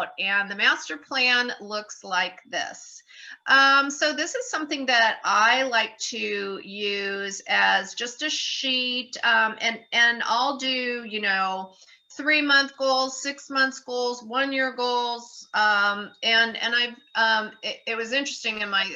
out, and the master plan looks like this. So this is something that I like to use as just a sheet, and I'll do, 3-month goals, 6 months goals, 1 year goals, and it was interesting in my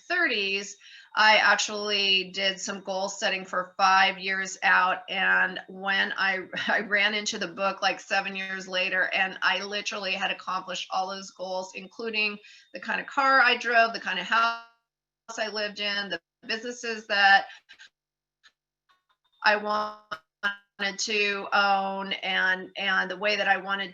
30s. I actually did some goal setting for 5 years out. And when I ran into the book like 7 years later, and I literally had accomplished all those goals, including the kind of car I drove, the kind of house I lived in, the businesses that I wanted to own, and the way that I wanted,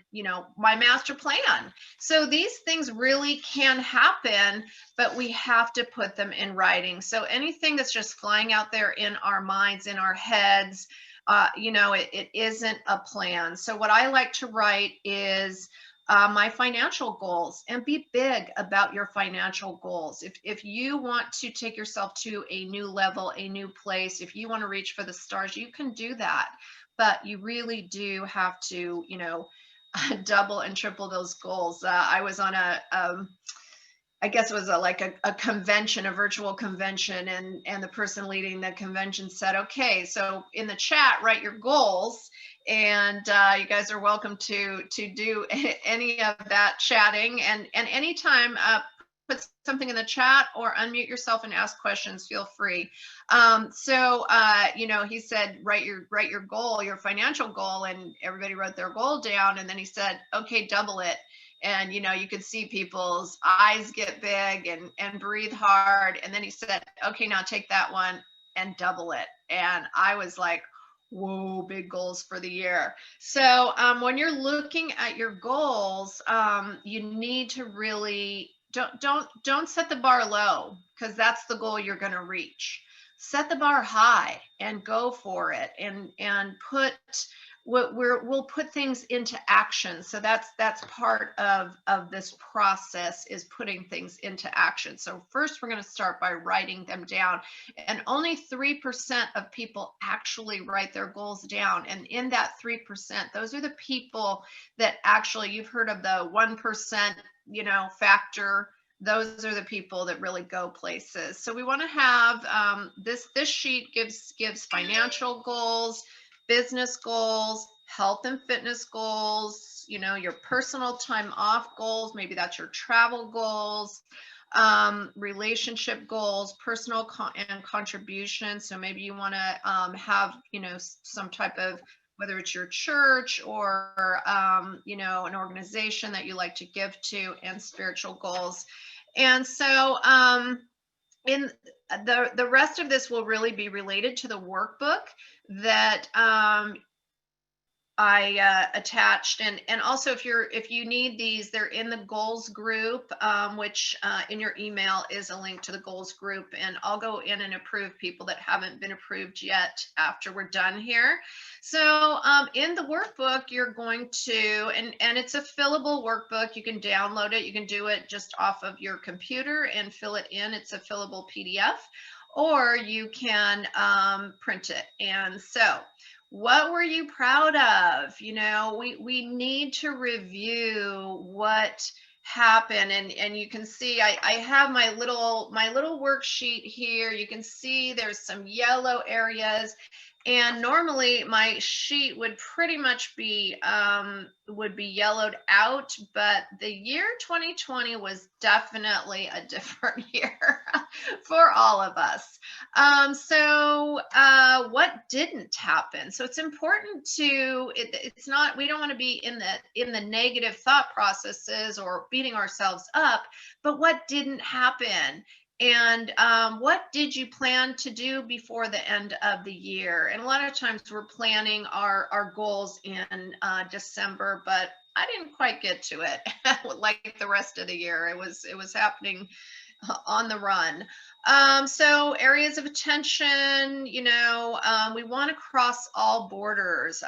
my master plan. So these things really can happen, but we have to put them in writing. So anything that's just flying out there in our minds, in our heads, it isn't a plan. So what I like to write is my financial goals, and be big about your financial goals. If you want to take yourself to a new level, a new place, if you want to reach for the stars, you can do that. But you really do have to, double and triple those goals. I was on I guess it was a convention, a virtual convention, and the person leading the convention said, "Okay, so in the chat, write your goals, and you guys are welcome to do any of that chatting, and anytime put something in the chat or unmute yourself and ask questions. Feel free." He said, write your goal, your financial goal, and everybody wrote their goal down, and then he said, "Okay, double it." And you could see people's eyes get big and breathe hard. And then he said, "Okay, now take that one and double it." And I was like, whoa, big goals for the year. So when you're looking at your goals, you need to really don't set the bar low, because that's the goal you're going to reach. Set the bar high and go for it, and we'll put things into action. So that's part of this process, is putting things into action. So first, we're going to start by writing them down, and only 3% of people actually write their goals down. And in that 3%, those are the people that actually, you've heard of the 1%, factor. Those are the people that really go places. So we want to have this sheet gives financial goals, business goals, health and fitness goals, your personal time off goals. Maybe that's your travel goals, relationship goals, personal and contribution. So maybe you want to have, some type of, whether it's your church or, an organization that you like to give to, and spiritual goals. And so in the rest of this will really be related to the workbook that I attached, and also if you need these, they're in the goals group, which in your email is a link to the goals group, and I'll go in and approve people that haven't been approved yet after we're done here. So in the workbook, you're going to, and it's a fillable workbook. You can download it. You can do it just off of your computer and fill it in. It's a fillable PDF, or you can print it. And so, what were you proud of? We need to review what happened, and you can see I have my little worksheet here. You can see there's some yellow areas, and normally my sheet would pretty much be yellowed out, but the year 2020 was definitely a different year for all of us. What didn't happen? So it's important to, it's not, we don't want to be in the negative thought processes or beating ourselves up, but what didn't happen? And what did you plan to do before the end of the year? And a lot of times we're planning our goals in December, but I didn't quite get to it like the rest of the year. It was happening on the run. So areas of attention, we want to cross all borders.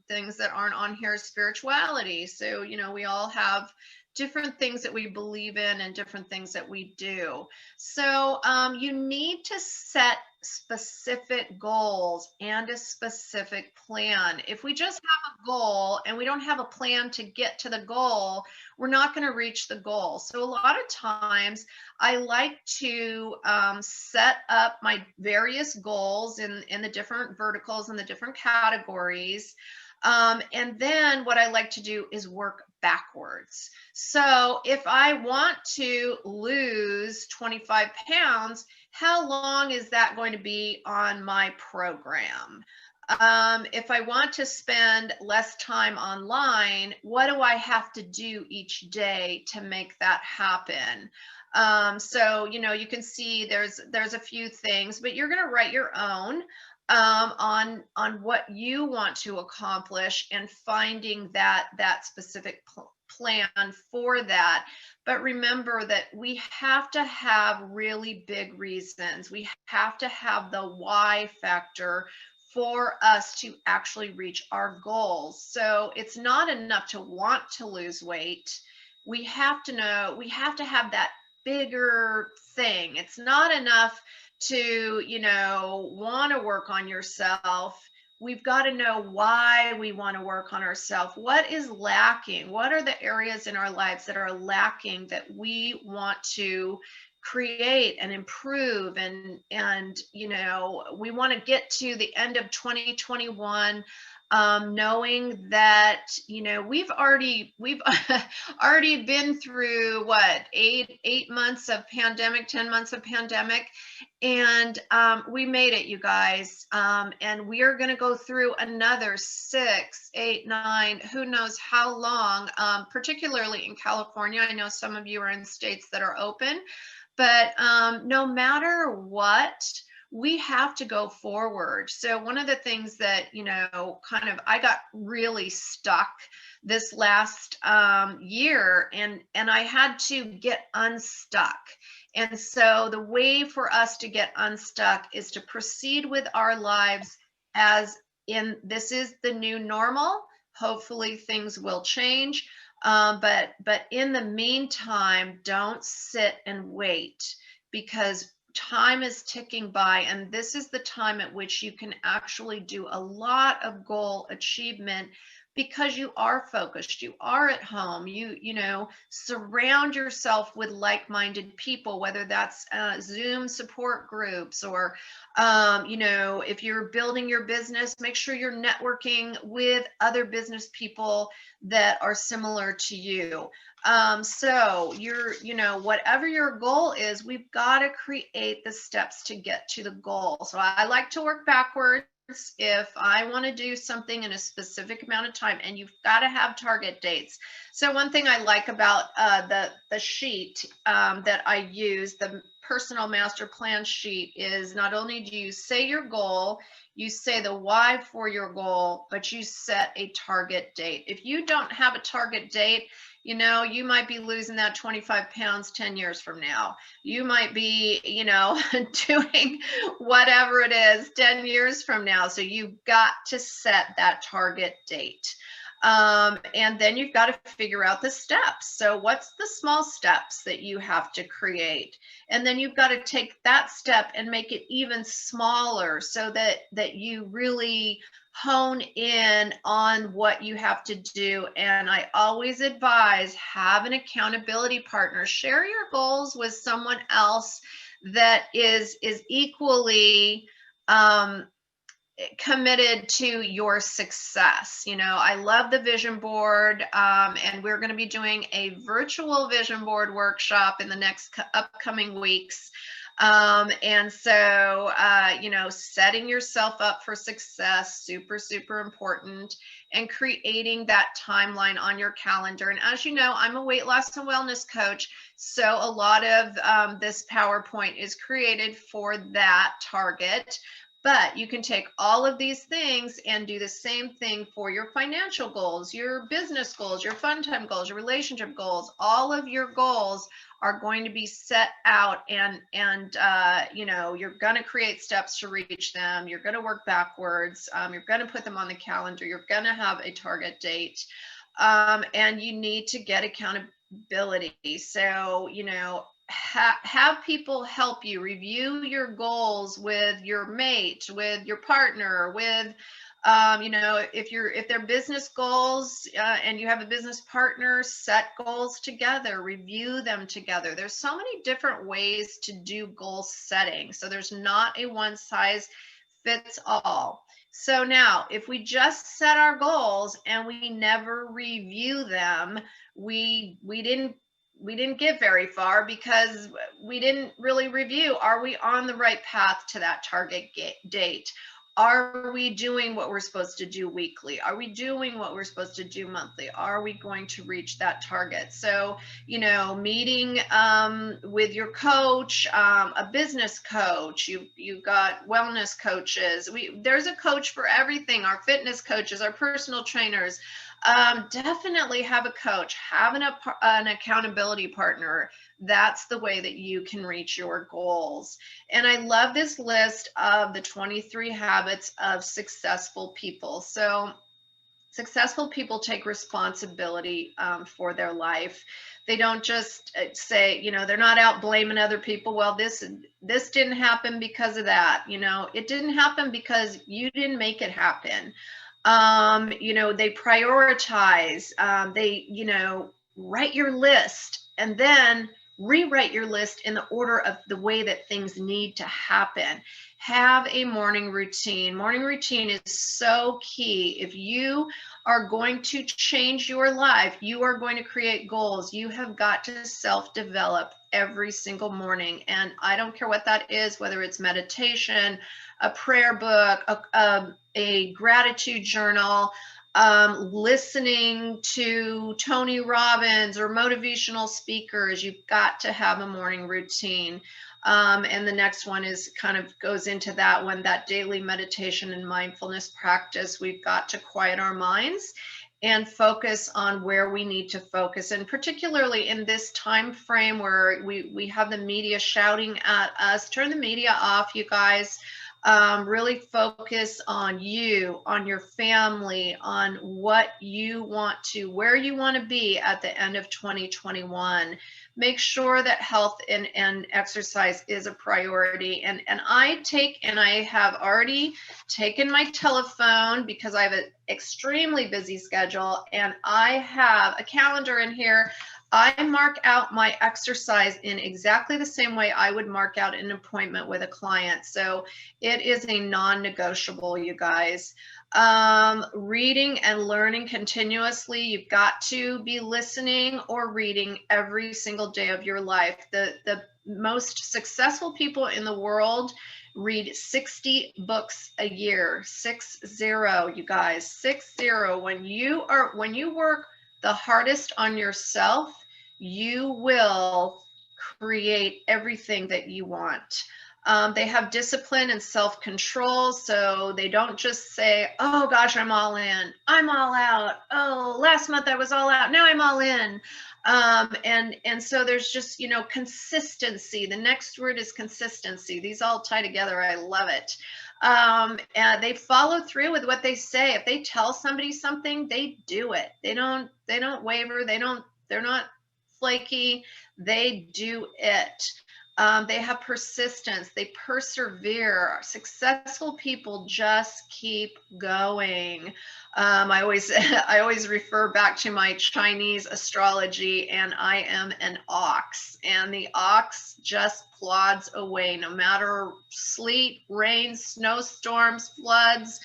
Things that aren't on here, spirituality. So, we all have different things that we believe in and different things that we do. So you need to set specific goals and a specific plan. If we just have a goal and we don't have a plan to get to the goal, we're not going to reach the goal. So a lot of times I like to set up my various goals in the different verticals and the different categories. And then what I like to do is work backwards. So if I want to lose 25 pounds, how long is that going to be on my program? If I want to spend less time online, what do I have to do each day to make that happen? So you can see there's a few things, but you're going to write your own on what you want to accomplish and finding that specific plan for that. But remember that we have to have really big reasons. We have to have the why factor for us to actually reach our goals. So it's not enough to want to lose weight. We have to know, we have to have that bigger thing. It's not enough to, want to work on yourself. We've got to know why we want to work on ourselves. What is lacking? What are the areas in our lives that are lacking that we want to create and improve, and we want to get to the end of 2021 knowing that we've already been through what, 8 months of pandemic, 10 months of pandemic, and we made it, you guys. And we are going to go through another 6, 8, 9, who knows how long, particularly in California. I know some of you are in states that are open, but no matter what, we have to go forward. So one of the things that, kind of, I got really stuck this last year, and I had to get unstuck. And so the way for us to get unstuck is to proceed with our lives as in this is the new normal. Hopefully things will change. But in the meantime, don't sit and wait, because time is ticking by, and this is the time at which you can actually do a lot of goal achievement, because you are focused, you are at home, you surround yourself with like-minded people, whether that's Zoom support groups, or if you're building your business, make sure you're networking with other business people that are similar to you. So whatever your goal is, we've got to create the steps to get to the goal. So I like to work backwards. If I want to do something in a specific amount of time, and you've got to have target dates. So one thing I like about the sheet that I use, the personal master plan sheet, is not only do you say your goal, you say the why for your goal, but you set a target date. If you don't have a target date, you might be losing that 25 pounds 10 years from now. You might be, doing whatever it is 10 years from now. So you've got to set that target date. And then you've got to figure out the steps. So what's the small steps that you have to create? And then you've got to take that step and make it even smaller, so that you really hone in on what you have to do. And I always advise, have an accountability partner. Share your goals with someone else that is equally committed to your success. I love the vision board, and we're going to be doing a virtual vision board workshop in the next upcoming weeks. And so, setting yourself up for success, super, super important, and creating that timeline on your calendar. And as you know, I'm a weight loss and wellness coach. So a lot of this PowerPoint is created for that target. But you can take all of these things and do the same thing for your financial goals, your business goals, your fun time goals, your relationship goals. All of your goals are going to be set out, and you're going to create steps to reach them. You're going to work backwards. You're going to put them on the calendar. You're going to have a target date. And you need to get accountability ability. So, have people help you review your goals with your mate, with your partner, with if they're business goals, and you have a business partner, set goals together, review them together. There's so many different ways to do goal setting. So there's not a one size fits all. So now, if we just set our goals and we never review them, we didn't get very far because we didn't really review. Are we on the right path to that target date? Are we doing what we're supposed to do weekly? Are we doing what we're supposed to do monthly? Are we going to reach that target? So, meeting with your coach, a business coach, you've got wellness coaches. There's a coach for everything. Our fitness coaches, our personal trainers. Definitely have a coach, have an accountability partner. That's the way that you can reach your goals. And I love this list of the 23 habits of successful people. So successful people take responsibility for their life. They don't just say, they're not out blaming other people. Well, this didn't happen because of that. It didn't happen because you didn't make it happen. They prioritize, they write your list and then rewrite your list in the order of the way that things need to happen. Have a morning routine. Morning routine is so key. If you are going to change your life, you are going to create goals, you have got to self-develop every single morning. And I don't care what that is, whether it's meditation, a prayer book, a gratitude journal, listening to Tony Robbins or motivational speakers. You've got to have a morning routine. And the next one is kind of goes into that one, that daily meditation and mindfulness practice. We've got to quiet our minds and focus on where we need to focus. And particularly in this time frame where we have the media shouting at us, turn the media off, you guys. Really focus on you, on your family, on what you want to, where you want to be at the end of 2021. Make sure that health and exercise is a priority. And I have already taken my telephone because I have an extremely busy schedule, and I have a calendar in here. I mark out my exercise in exactly the same way I would mark out an appointment with a client. So it is a non-negotiable, you guys. Reading and learning continuously. You've got to be listening or reading every single day of your life. The most successful people in the world read 60 books a year. 60, you guys, 60. When you work the hardest on yourself, you will create everything that you want. They have discipline and self-control, so they don't just say, oh gosh, I'm all in, I'm all out. Oh, last month I was all out, now I'm all in. And so there's just, consistency. The next word is consistency. These all tie together. I love it. And they follow through with what they say. If they tell somebody something, they do it. They don't waver. They're not flaky. They do it. They have persistence. They persevere. Successful people just keep going. I always refer back to my Chinese astrology, and I am an ox, and the ox just plods away no matter sleet, rain, snowstorms, floods,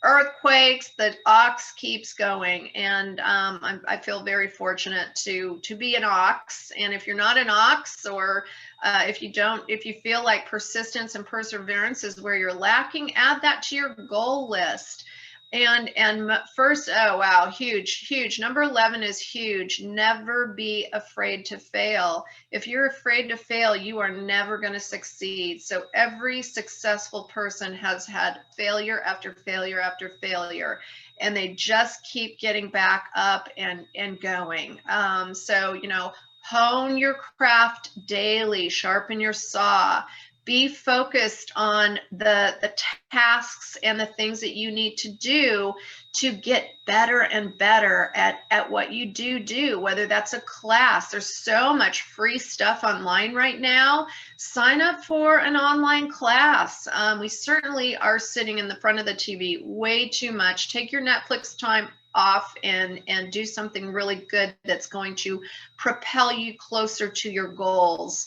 earthquakes. The ox keeps going. And I feel very fortunate to be an ox. And if you're not an ox, or if you feel like persistence and perseverance is where you're lacking, add that to your goal list. And first, oh wow, huge. Number 11 is huge. Never be afraid to fail. If you're afraid to fail, you are never going to succeed. So every successful person has had failure after failure after failure, and they just keep getting back up and going. So hone your craft daily, sharpen your saw. Be focused on the tasks and the things that you need to do to get better and better at what you do, whether that's a class. There's so much free stuff online right now. Sign up for an online class. We certainly are sitting in the front of the TV way too much. Take your Netflix time off and do something really good that's going to propel you closer to your goals.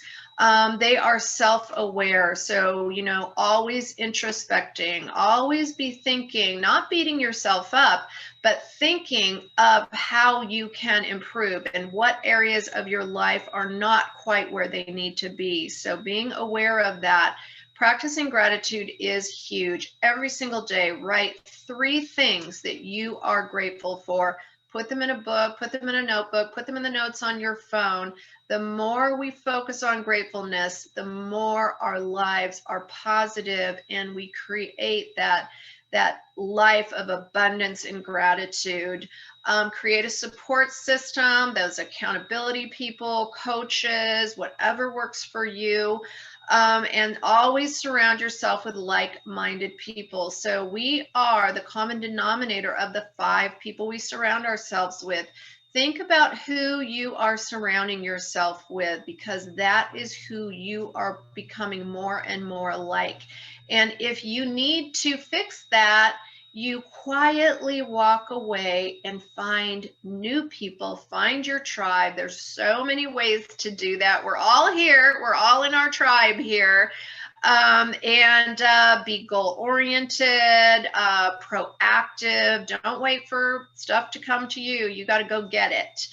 They are self-aware. So, you know, always introspecting, always be thinking, not beating yourself up, but thinking of how you can improve and what areas of your life are not quite where they need to be. So being aware of that. Practicing gratitude is huge. Every single day, write 3 things that you are grateful for. Put them in a book, put them in a notebook, put them in the notes on your phone. The more we focus on gratefulness, the more our lives are positive, and we create that life of abundance and gratitude. Create a support system, those accountability people, coaches, whatever works for you. And always surround yourself with like-minded people. So we are the common denominator of the 5 people we surround ourselves with. Think about who you are surrounding yourself with, because that is who you are becoming more and more like. And if you need to fix that, you quietly walk away and find new people, find your tribe. There's so many ways to do that. We're all here. We're all in our tribe here. And be goal-oriented, proactive. Don't wait for stuff to come to you. You got to go get it.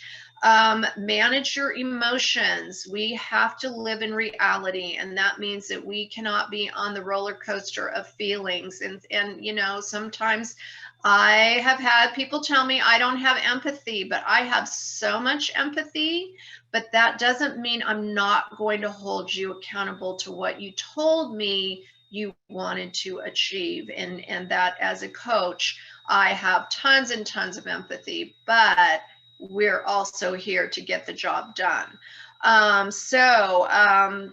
Manage your emotions. We have to live in reality, and that means that we cannot be on the roller coaster of feelings. And you know, sometimes I have had people tell me I don't have empathy, but I have so much empathy. But that doesn't mean I'm not going to hold you accountable to what you told me you wanted to achieve. And that, as a coach, I have tons and tons of empathy, but we're also here to get the job done.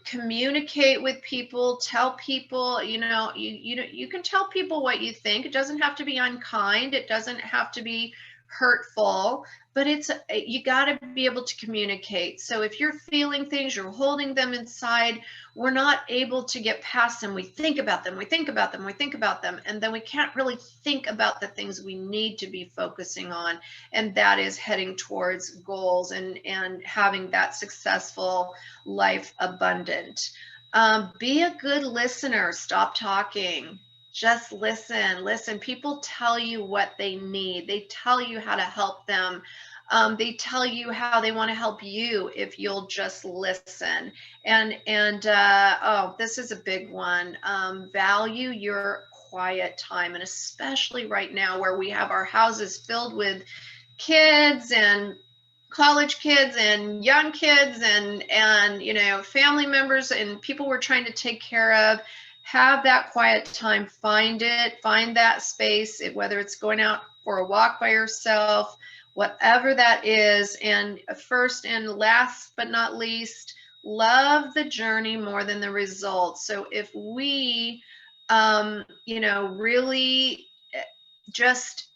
Communicate with people, tell people, you know, you can tell people what you think. It doesn't have to be unkind. It doesn't have to be hurtful, but you got to be able to communicate. So if you're feeling things, you're holding them inside, we're not able to get past them. We think about them, we think about them, we think about them, and then we can't really think about the things we need to be focusing on. And that is heading towards goals and having that successful life abundant. Be a good listener. Stop talking. Just listen. People tell you what they need. They tell you how to help them. They tell you how they want to help you if you'll just listen. Oh, this is a big one. Value your quiet time, and especially right now where we have our houses filled with kids and college kids and young kids and you know, family members and people we're trying to take care of. Have that quiet time. Find that space, whether it's going out for a walk by yourself, whatever that is. And first and last but not least, love the journey more than the results. So if we you know, really just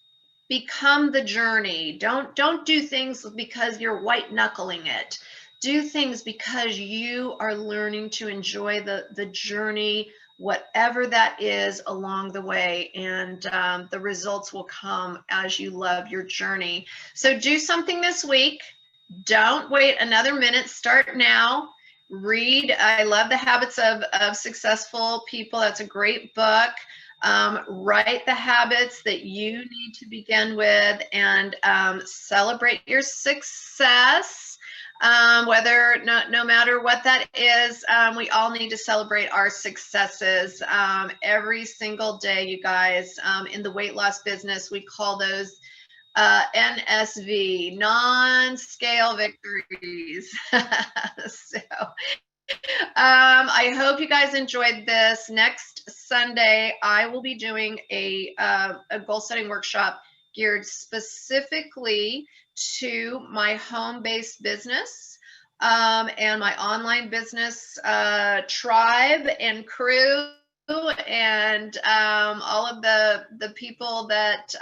become the journey. Don't do things because you're white knuckling it. Do things because you are learning to enjoy the journey, whatever that is along the way, and the results will come as you love your journey. So do something this week. Don't wait another minute. Start now. Read. I love The Habits of Successful People. That's a great book. Write the habits that you need to begin with, and celebrate your success. No matter what that is, we all need to celebrate our successes every single day, you guys. In the weight loss business, we call those NSV, non-scale victories. So I hope you guys enjoyed this. Next Sunday, I will be doing a goal setting workshop geared specifically to my home-based business. and my online business tribe and crew, and all of the people that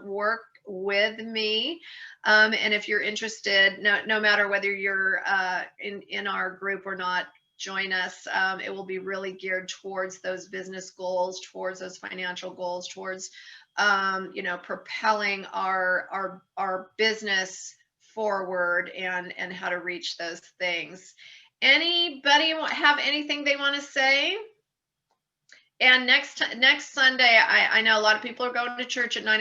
work with me. And if you're interested, no matter whether you're in our group or not, join us. It will be really geared towards those business goals, towards those financial goals, towards propelling our business forward, and how to reach those things. Anybody have anything they want to say? And next Sunday, I know a lot of people are going to church at 9